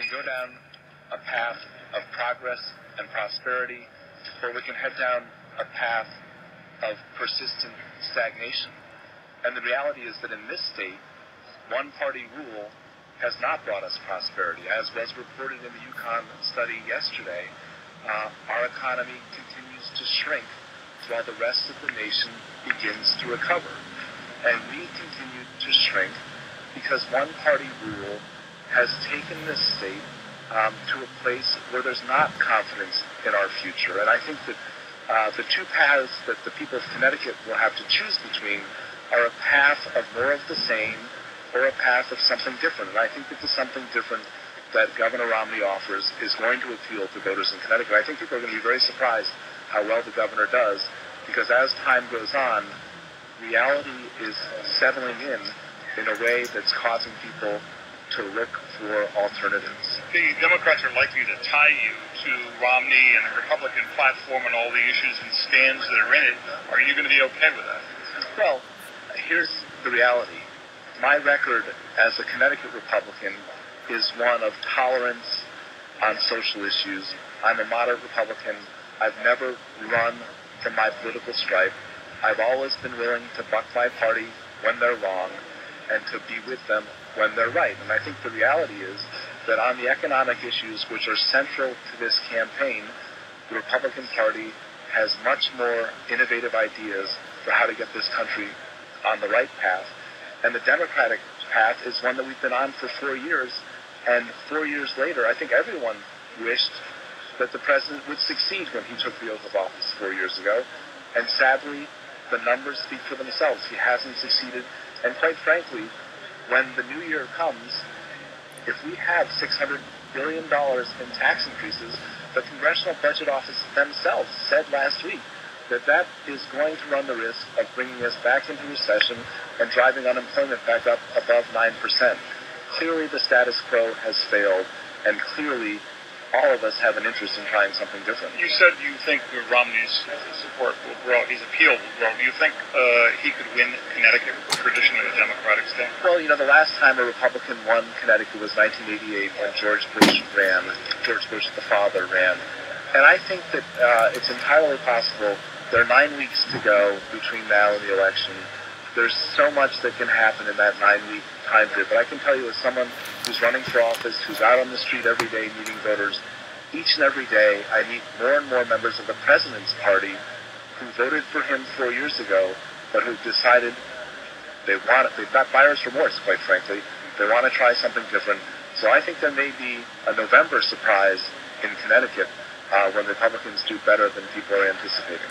can go down a path of progress and prosperity, or we can head down a path of persistent stagnation. And the reality is that in this state, one-party rule has not brought us prosperity. As was reported in the Yukon study yesterday, our economy continues to shrink while the rest of the nation begins to recover. And we continue to shrink because one-party rule has taken this state to a place where there's not confidence in our future. And I think that the two paths that the people of Connecticut will have to choose between are a path of more of the same or a path of something different. And I think that the something different that Governor Romney offers is going to appeal to voters in Connecticut. I think people are going to be very surprised how well the governor does, because as time goes on, reality is settling in a way that's causing people to look for alternatives. The Democrats are likely to tie you to Romney and the Republican platform and all the issues and stands that are in it. Are you going to be okay with that? Well, here's the reality. My record as a Connecticut Republican is one of tolerance on social issues. I'm a moderate Republican. I've never run from my political stripe. I've always been willing to buck my party when they're wrong and to be with them when they're right. And I think the reality is that on the economic issues which are central to this campaign, the Republican Party has much more innovative ideas for how to get this country on the right path. And the Democratic path is one that we've been on for 4 years. And 4 years later, I think everyone wished that the president would succeed when he took the oath of office 4 years ago. And sadly, the numbers speak for themselves. He hasn't succeeded. And quite frankly, when the new year comes, if we have $600 billion in tax increases, the Congressional Budget Office themselves said last week that that is going to run the risk of bringing us back into recession and driving unemployment back up above 9%. Clearly the status quo has failed, and clearly all of us have an interest in trying something different. You said you think Romney's support will grow, his appeal will grow. Do you think he could win Connecticut, traditionally a Democratic state? Well, the last time a Republican won Connecticut was 1988 when George Bush the father, ran. And I think that it's entirely possible. There are 9 weeks to go between now and the election. There's so much that can happen in that 9-week time period. But I can tell you, as someone who's running for office, who's out on the street every day meeting voters, each and every day I meet more and more members of the president's party who voted for him 4 years ago, but who've decided they've got buyer's remorse, quite frankly. They want to try something different. So I think there may be a November surprise in Connecticut when Republicans do better than people are anticipating.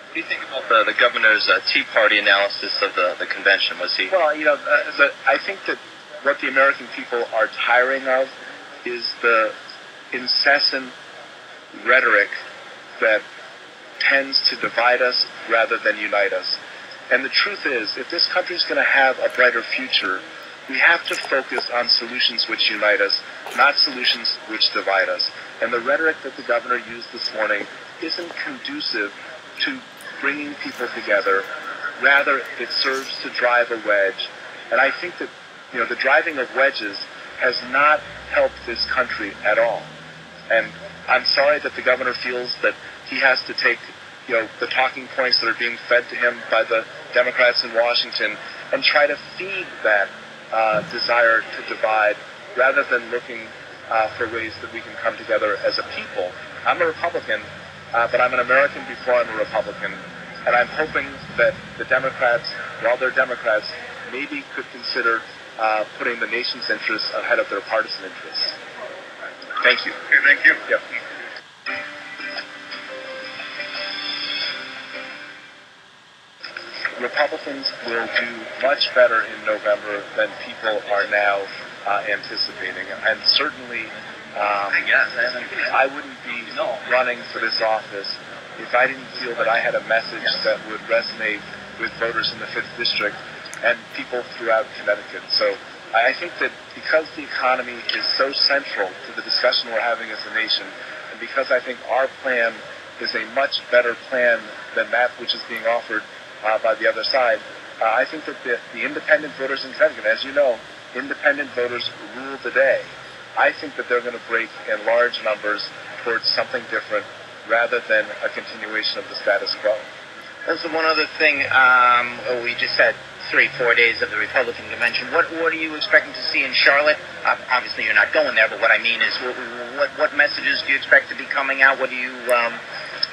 What do you think about the governor's Tea Party analysis of the convention? Was he? Well, I think that what the American people are tiring of is the incessant rhetoric that tends to divide us rather than unite us. And the truth is, if this country is going to have a brighter future, we have to focus on solutions which unite us, not solutions which divide us. And the rhetoric that the governor used this morning isn't conducive to bringing people together. Rather, it serves to drive a wedge. And I think that, the driving of wedges has not helped this country at all. And I'm sorry that the governor feels that he has to take, the talking points that are being fed to him by the Democrats in Washington and try to feed that desire to divide rather than looking for ways that we can come together as a people. I'm a Republican, but I'm an American before I'm a Republican, and I'm hoping that the Democrats, while they're Democrats, maybe could consider putting the nation's interests ahead of their partisan interests. Thank you. Okay, thank you. Yep. Republicans will do much better in November than people are now anticipating. And certainly, I wouldn't be running for this office if I didn't feel that I had a message that would resonate with voters in the 5th District and people throughout Connecticut. So I think that because the economy is so central to the discussion we're having as a nation, and because I think our plan is a much better plan than that which is being offered by the other side, I think that the independent voters in Connecticut, as you know, independent voters rule the day. I think that they're going to break in large numbers towards something different rather than a continuation of the status quo. Also, one other thing, we just had 3-4 days of the Republican convention. What are you expecting to see in Charlotte? Obviously, you're not going there, but what I mean is, what messages do you expect to be coming out? How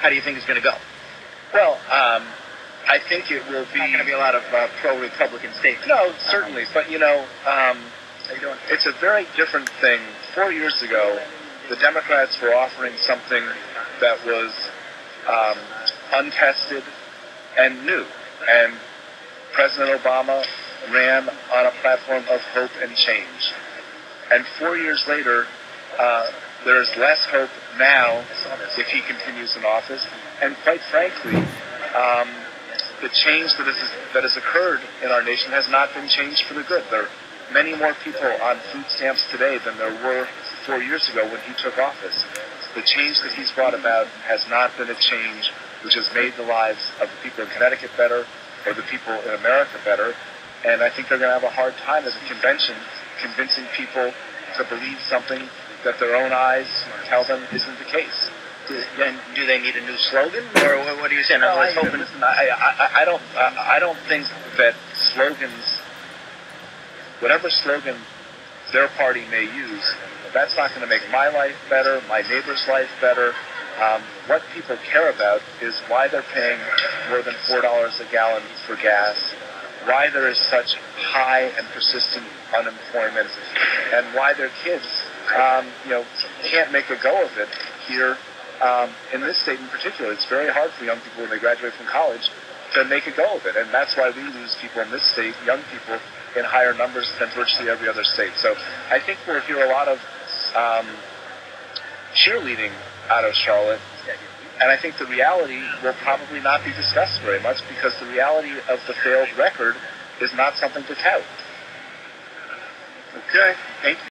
do you think it's going to go? Well, I think it will be... Not going to be a lot of pro-Republican statements. No, certainly, but it's a very different thing. 4 years ago, the Democrats were offering something that was untested and new, and President Obama ran on a platform of hope and change. And 4 years later, there's less hope now if he continues in office. And quite frankly, the change that has occurred in our nation has not been changed for the good. There are many more people on food stamps today than there were 4 years ago when he took office. The change that he's brought about has not been a change which has made the lives of the people in Connecticut better or the people in America better. And I think they're going to have a hard time as a convention convincing people to believe something that their own eyes tell them isn't the case. Do they need a new slogan, or what are you saying? No, I don't think that slogans, whatever slogan their party may use, that's not going to make my life better, my neighbor's life better. What people care about is why they're paying more than $4 a gallon for gas, why there is such high and persistent unemployment, and why their kids, can't make a go of it here. In this state in particular, it's very hard for young people when they graduate from college to make a go of it, and that's why we lose people in this state, young people, in higher numbers than virtually every other state. So I think we'll hear a lot of cheerleading out of Charlotte, and I think the reality will probably not be discussed very much because the reality of the failed record is not something to tout. Okay, thank you.